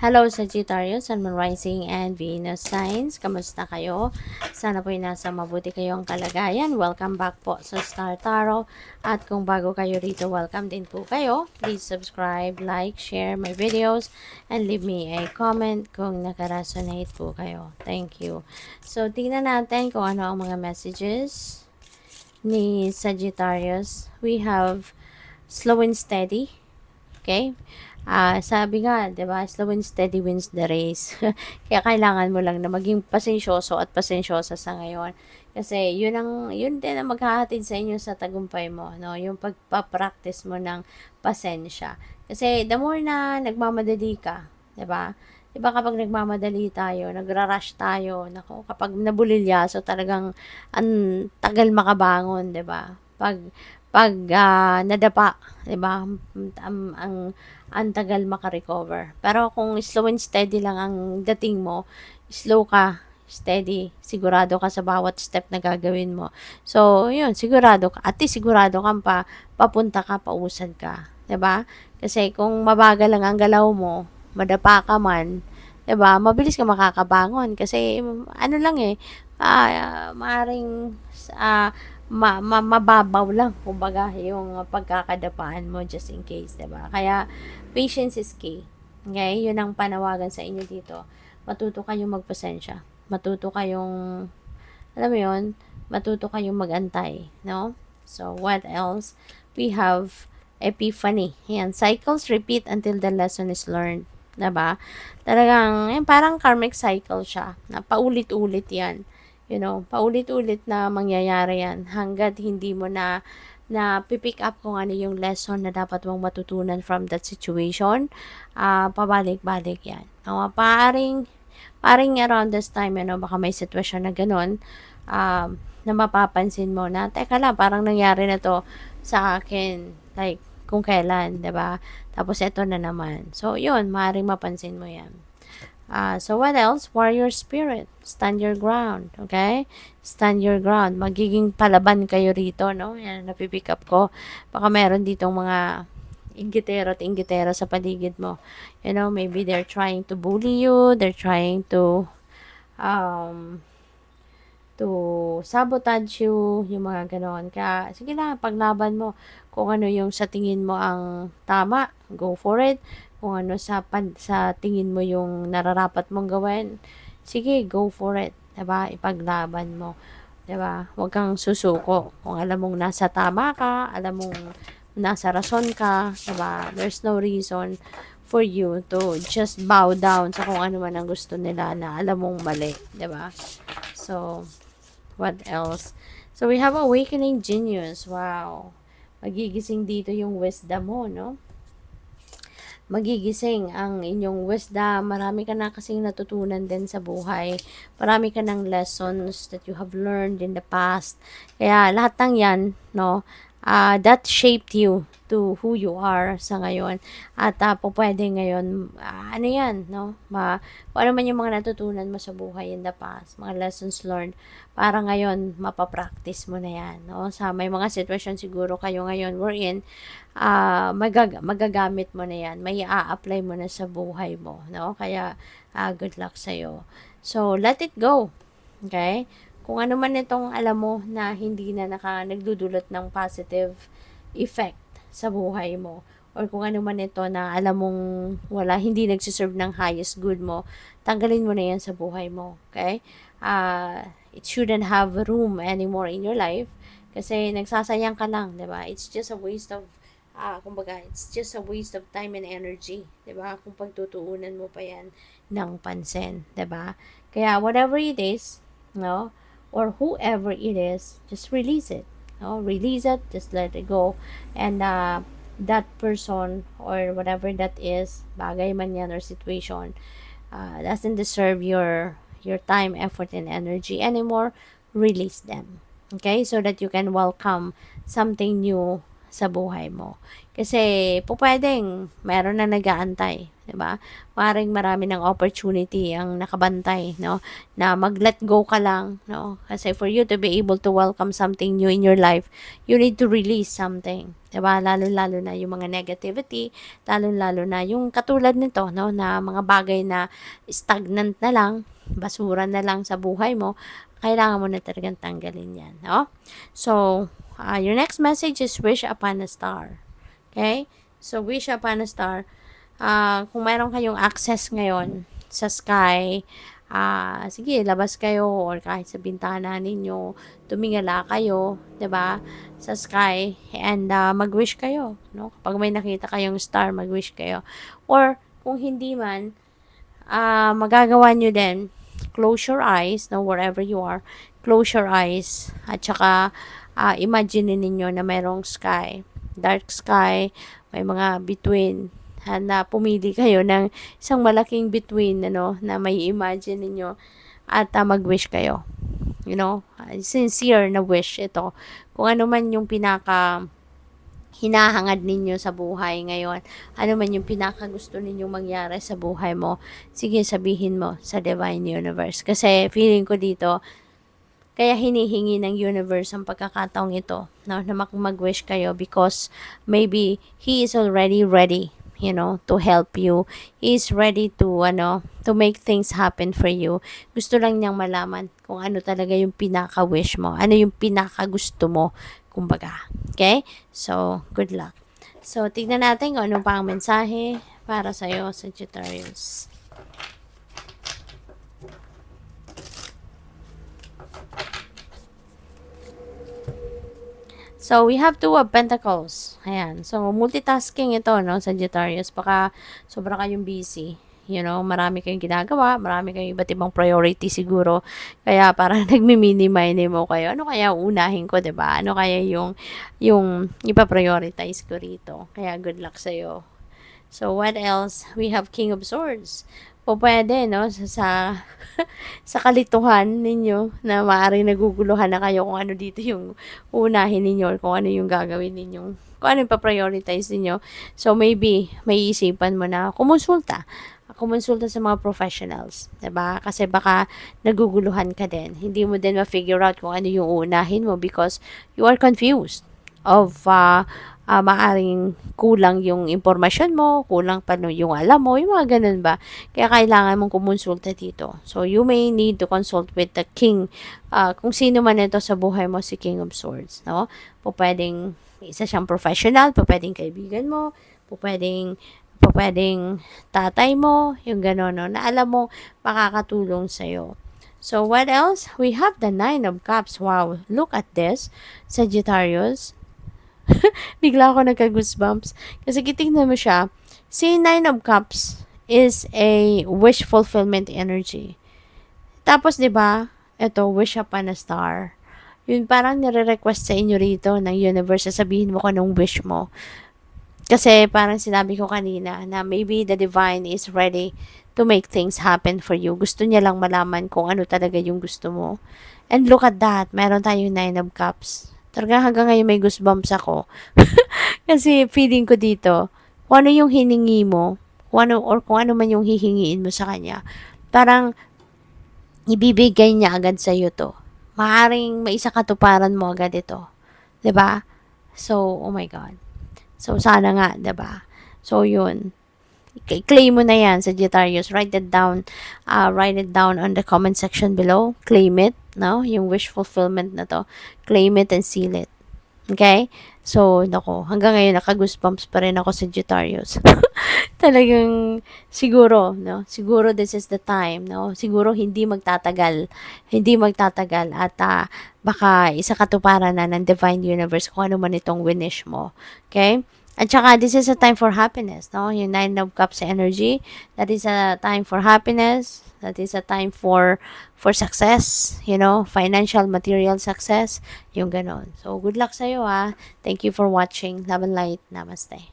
Hello Sagittarius, Sun, Moon, Rising, and Venus signs. Kamusta kayo? Sana po'y nasa mabuti kayong kalagayan. Welcome back po sa Star Tarot. At kung bago kayo rito, welcome din po kayo. Please subscribe, like, share my videos, and leave me a comment kung nakaresonate po kayo. Thank you. So, tingnan natin kung ano ang mga messages ni Sagittarius. We have slow and steady. Okay? Sabi nga, 'di ba, slow and steady wins the race. Kaya kailangan mo lang na maging pasensyoso at pasensyosa sa ngayon. Kasi yun din ang maghahatid sa inyo sa tagumpay mo, no? Yung pagpa-practice mo ng pasensya. Kasi the more na nagmamadali ka, 'di ba? 'Di ba kapag nagmamadali tayo, nagra-rush tayo, nako, kapag nabulilyaso talagang ang tagal makabangon, 'di ba? Pag nadapa, 'di ba? Ang tagal maka-recover. Pero kung slow and steady lang ang dating mo, slow ka, steady, sigurado ka sa bawat step na gagawin mo. So, yun, sigurado ka. At least sigurado kang papunta ka, pausad ka. 'Di ba? Kasi kung mabagal lang ang galaw mo, madapa ka man, 'di ba? Mabilis ka makakabangon kasi ano lang maaring ah, mababaw lang kumbaga yung pagkakadapaan mo just in case, 'di ba? Kaya patience is key. Okay? Yun ang panawagan sa inyo dito. Matuto kayong magpasensya. Matuto kayong, alam mo yun, matuto kayong magantay, no? So, what else? We have epiphany. Yan, cycles repeat until the lesson is learned. Diba? Talagang, yan, parang karmic cycle siya. Na paulit-ulit yan. You know, paulit-ulit na mangyayari yan hanggat hindi mo na pipick up kung ano yung lesson na dapat mong matutunan from that situation. Pabalik-balik yan. Paring around this time, baka may sitwasyon na ganun, na mapapansin mo na, teka lang, parang nangyari na to sa akin, like, kung kailan, 'di ba? Tapos eto na naman. So, yun, maaaring mapansin mo yan. So, what else? Warrior spirit. Stand your ground. Okay? Stand your ground. Magiging palaban kayo rito, no? Yan, napipick up ko. Baka meron ditong mga inggitero at inggitera sa paligid mo. You know, maybe they're trying to bully you. They're trying um, to sabotage you, yung mga ganon. Kaya, sige lang, paglaban mo. Kung ano yung sa tingin mo ang tama, go for it. Kung ano sa tingin mo yung nararapat mong gawin, sige, go for it. 'Di ba? Ipaglaban mo. 'Di ba? Huwag kang susuko. Kung alam mong nasa tama ka, alam mong nasa rason ka, 'di ba? There's no reason for you to just bow down sa kung ano man ang gusto nila na alam mong mali, 'di ba? So, what else? So, we have awakening genius. Wow. Magigising dito yung wisdom mo, no? Magigising ang inyong wisdom. Marami ka na kasing natutunan din sa buhay. Marami ka ng lessons that you have learned in the past. Kaya lahat ng yan, no, that shaped you to who you are sa ngayon. At pwede ngayon, ano yan, no? Kung ano man yung mga natutunan mo sa buhay in the past, mga lessons learned, para ngayon, mapapractice mo na yan, no? Sa may mga sitwasyon siguro kayo ngayon, we're in, magagamit mo na yan, may a-apply mo na sa buhay mo, no? Kaya, good luck sa'yo. So, let it go. Okay? Kung ano man itong alam mo na hindi na nagdudulot ng positive effect sa buhay mo, or kung ano man ito na alam mong hindi nagsiserve ng highest good mo, tanggalin mo na yan sa buhay mo. Okay? It shouldn't have room anymore in your life kasi nagsasayang ka lang, 'di ba? It's just a waste of kumbaga, it's just a waste of time and energy, 'di ba? Kung pagtutuunan mo pa 'yan ng pansin, 'di ba? Kaya whatever it is, no, or whoever it is, just release it. No, release it, just let it go. And that person or whatever that is, bagay man yan or situation, doesn't deserve your time, effort, and energy anymore. Release them. Okay? So that you can welcome something new sa buhay mo. Kasi po pwedeng meron na nag-aantay, 'di ba? Maring marami ng opportunity ang nakabantay, no? Na mag-let go ka lang, no? Kasi for you to be able to welcome something new in your life, you need to release something. 'Di ba? Lalo-lalo na yung mga negativity, lalo-lalo na yung katulad nito, no, na mga bagay na stagnant na lang, basura na lang sa buhay mo, kailangan mo na talagang tanggalin 'yan, no? So, your next message is wish upon a star. Okay? So, wish upon a star. Kung mayroon kayong access ngayon sa sky, sige, labas kayo or kahit sa bintana ninyo, tumingala kayo, 'di ba? Sa sky and mag-wish kayo, no? Kapag may nakita kayong star, mag-wish kayo. Or kung hindi man, magagawa nyo din, close your eyes, no, wherever you are, close your eyes, at saka imagine ninyo na mayroong sky, dark sky, may mga between, na pumili kayo ng isang malaking between, ano, na may imagine ninyo, at mag-wish kayo. You know, sincere na wish ito. Kung ano man yung pinaka hinahangad ninyo sa buhay ngayon, ano man yung pinakagusto ninyong mangyari sa buhay mo, sige, sabihin mo sa Divine Universe. Kasi feeling ko dito, kaya hinihingi ng universe ang pagkakataong ito, no, na mag-wish kayo because maybe He is already ready, you know, to help you. He is ready to, to make things happen for you. Gusto lang niyang malaman kung ano talaga yung pinaka-wish mo, ano yung pinaka-gusto mo, kumbaga. Okay? So, good luck. So, tignan natin kung ano pa ang mensahe para sa'yo, Sagittarius. So, we have two of pentacles. Ayan. So, multitasking ito, no, Sagittarius. Baka sobra kayong busy. You know, marami kayong ginagawa, marami kayong iba't ibang priority siguro. Kaya parang nagmi-mini-mini mo kayo. Ano kaya unahin ko, 'di ba? Ano kaya yung ipa-prioritize ko rito? Kaya good luck sa iyo. So, what else? We have King of Swords. Po pwede, no? Sa kalituhan ninyo na maaaring naguguluhan na kayo kung ano dito yung unahin ninyo or kung ano yung gagawin ninyo. Kung ano yung pa-prioritize ninyo. So, maybe, may isipan mo na kumonsulta sa mga professionals, 'di ba? Kasi baka naguguluhan ka din. Hindi mo din ma-figure out kung ano yung uunahin mo because you are confused of maaring kulang yung impormasyon mo, kulang pa yung alam mo, yung mga ganun ba. Kaya kailangan mong kumonsulta dito. So, you may need to consult with the king. Kung sino man ito sa buhay mo, si King of Swords, no? Po pwedeng isa siyang professional, po pwedeng kaibigan mo, po pwedeng tatay mo, yung gano'n, no? Na alam mo, makakatulong sa'yo. So, what else? We have the Nine of Cups. Wow, look at this, Sagittarius. Bigla ako nagka-goosebumps. Kasi kitignan mo siya, si Nine of Cups is a wish fulfillment energy. Tapos, di ba, ito, wish upon a star. Yun parang nire-request sa inyo rito ng universe, sabihin mo kung anong wish mo. Kasi parang sinabi ko kanina na maybe the divine is ready to make things happen for you. Gusto niya lang malaman kung ano talaga yung gusto mo. And look at that, meron tayong Nine of Cups. Talaga hanggang ngayon may goosebumps ako. Kasi feeling ko dito, kung ano yung hiningi mo, kung ano man yung hihingiin mo sa kanya, parang ibibigay niya agad sa iyo to. Maaring maisa katuparan mo agad ito. 'Di ba? So, oh my God. So, sana nga, 'di ba? So, yun. Claim mo na yan, Sagittarius. Write it down. Write it down on the comment section below. Claim it, no? Yung wish fulfillment na to. Claim it and seal it. Okay? So, nako, hanggang ngayon naka-goosebumps pa rin ako, Sagittarius. Talagang siguro, no? Siguro this is the time, no? Siguro hindi magtatagal. Hindi magtatagal at baka isa katuparan na ng Divine Universe kung ano man itong winish mo. Okay? At saka, this is a time for happiness, no? Yung Nine of Cups energy, that is a time for happiness. That is a time for success, you know, financial, material success, yung ganon. So, good luck sa'yo, ha. Thank you for watching. Love and light. Namaste.